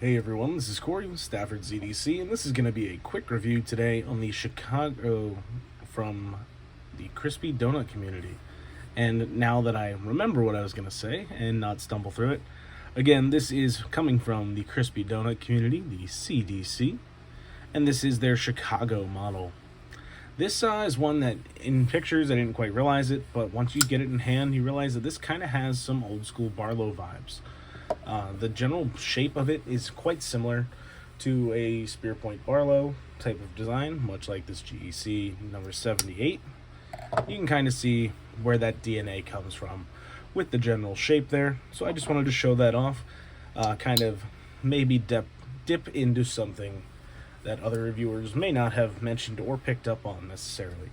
Hey everyone, this is Corey with Stafford ZDC, and this is going to be a quick review today on the Chicago from the crispy donut community. And now that I remember what I was going to say and not stumble through it, again, this is coming from the crispy donut community, the CDC, and this is their Chicago model. This is one that in pictures I didn't quite realize it, but once you get it in hand, you realize that this kind of has some old school Barlow vibes. The general shape of it is quite similar to a Spear Point Barlow type of design, much like this GEC number 78. You can kind of see where that DNA comes from with the general shape there. So I just wanted to show that off, kind of maybe dip into something that other reviewers may not have mentioned or picked up on necessarily.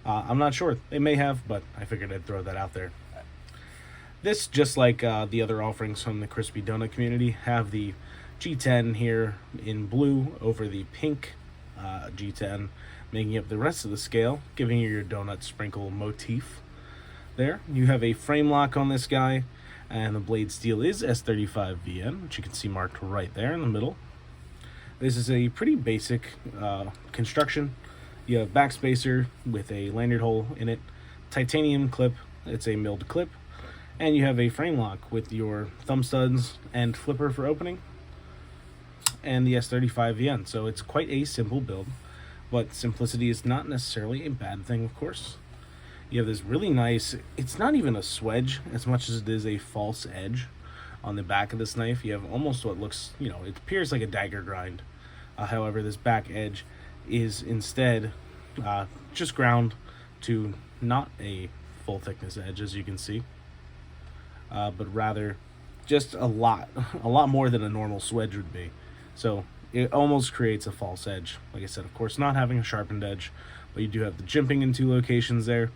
I'm not sure. They may have, but I figured I'd throw that out there. This, just like the other offerings from the crispy donut community, have the G10 here in blue over the pink G10, making up the rest of the scale, giving you your donut sprinkle motif. There, you have a frame lock on this guy, and the blade steel is S35VN, which you can see marked right there in the middle. This is a pretty basic construction. You have backspacer with a lanyard hole in it, titanium clip, it's a milled clip, and you have a frame lock with your thumb studs and flipper for opening, and the S35VN. So it's quite a simple build, but simplicity is not necessarily a bad thing, of course. You have this really nice, it's not even a swedge as much as it is a false edge on the back of this knife. You have almost what looks, it appears like a dagger grind. However, this back edge is instead just ground to not a full thickness edge, as you can see. But rather just a lot more than a normal swedge would be. So it almost creates a false edge. Like I said, of course, not having a sharpened edge, but you do have the jimping in two locations there.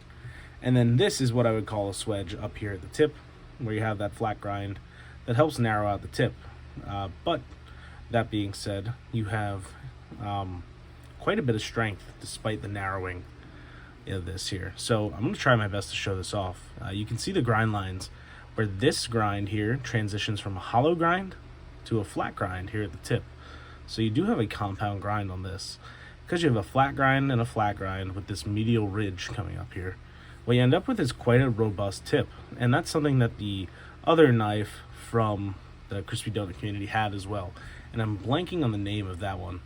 And then this is what I would call a swedge up here at the tip, where you have that flat grind that helps narrow out the tip. But that being said, you have quite a bit of strength despite the narrowing of this here. So I'm going to try my best to show this off. You can see the grind lines where this grind here transitions from a hollow grind to a flat grind here at the tip. So you do have a compound grind on this. Because you have a flat grind and a flat grind with this medial ridge coming up here, what you end up with is quite a robust tip. And that's something that the other knife from the crispy donut community had as well. And I'm blanking on the name of that one.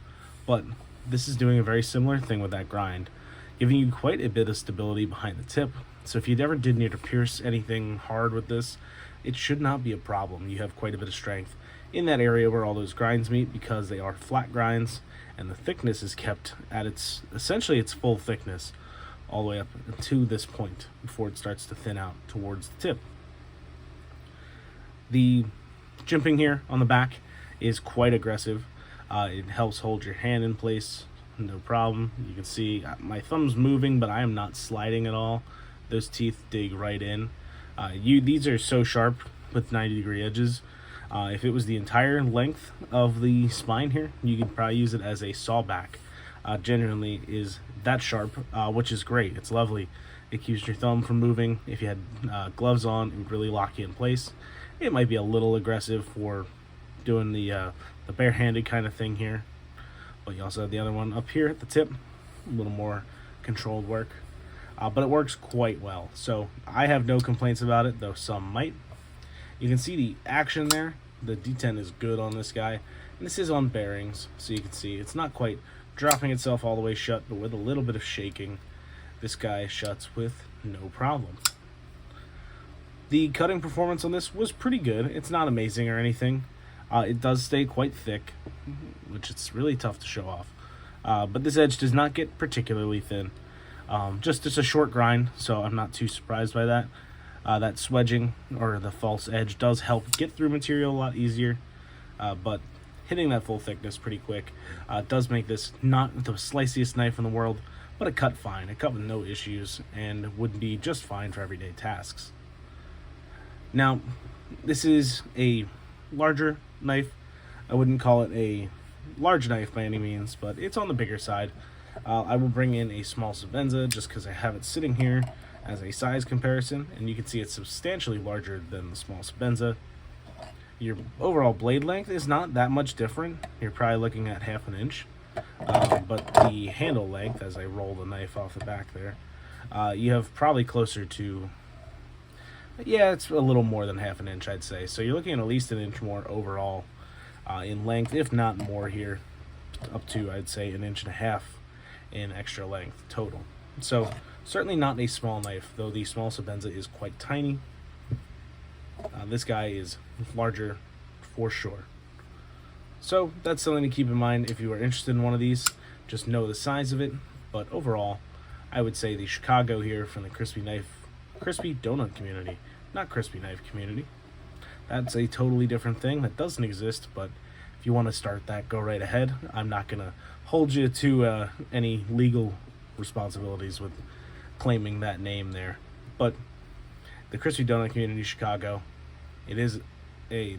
But this is doing a very similar thing with that grind, giving you quite a bit of stability behind the tip. So if you ever did need to pierce anything hard with this, it should not be a problem. You have quite a bit of strength in that area where all those grinds meet, because they are flat grinds and the thickness is kept at essentially its full thickness all the way up to this point before it starts to thin out towards the tip. The jimping here on the back is quite aggressive. It helps hold your hand in place, no problem. You can see my thumb's moving, but I am not sliding at all. Those teeth dig right in. These are so sharp with 90-degree edges. If it was the entire length of the spine here, you could probably use it as a sawback. Genuinely is that sharp, which is great. It's lovely. It keeps your thumb from moving. If you had gloves on, it would really lock you in place. It might be a little aggressive for doing the barehanded kind of thing here, but you also have the other one up here at the tip, a little more controlled work. But it works quite well, so I have no complaints about it, though some might. You can see the action there. The D10 is good on this guy, and this is on bearings, so you can see it's not quite dropping itself all the way shut, but with a little bit of shaking, this guy shuts with no problem. The cutting performance on this was pretty good. It's not amazing or anything. It does stay quite thick, which it's really tough to show off. But this edge does not get particularly thin. Just a short grind, so I'm not too surprised by that. That swedging, or the false edge, does help get through material a lot easier, but hitting that full thickness pretty quick does make this not the sliciest knife in the world, but it cut fine. It cut with no issues and would be just fine for everyday tasks. Now, this is a larger knife. I wouldn't call it a large knife by any means, but it's on the bigger side. I will bring in a small Sabenza just because I have it sitting here as a size comparison, and you can see it's substantially larger than the small Sabenza. Your overall blade length is not that much different. You're probably looking at half an inch. But the handle length, as I roll the knife off the back there, you have probably closer to, yeah, it's a little more than half an inch, I'd say. So you're looking at least an inch more overall in length, if not more here, up to, I'd say, an inch and a half in extra length total. So certainly not a small knife, though the small Sebenza is quite tiny. This guy is larger for sure. So that's something to keep in mind if you are interested in one of these. Just know the size of it. But overall, I would say the Chicago here from the crispy donut community, not crispy knife community. That's a totally different thing that doesn't exist, but if you want to start that, go right ahead. I'm not going to hold you to any legal responsibilities with claiming that name there. But the crispy donut community Chicago, it is a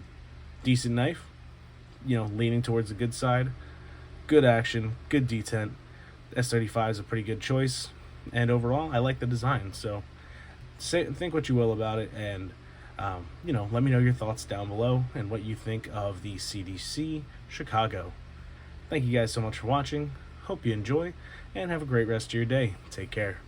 decent knife, leaning towards the good side. Good action, good detent. S35 is a pretty good choice, and overall, I like the design. So think what you will about it, and let me know your thoughts down below and what you think of the CDC Chicago. Thank you guys so much for watching. Hope you enjoy, and have a great rest of your day. Take care.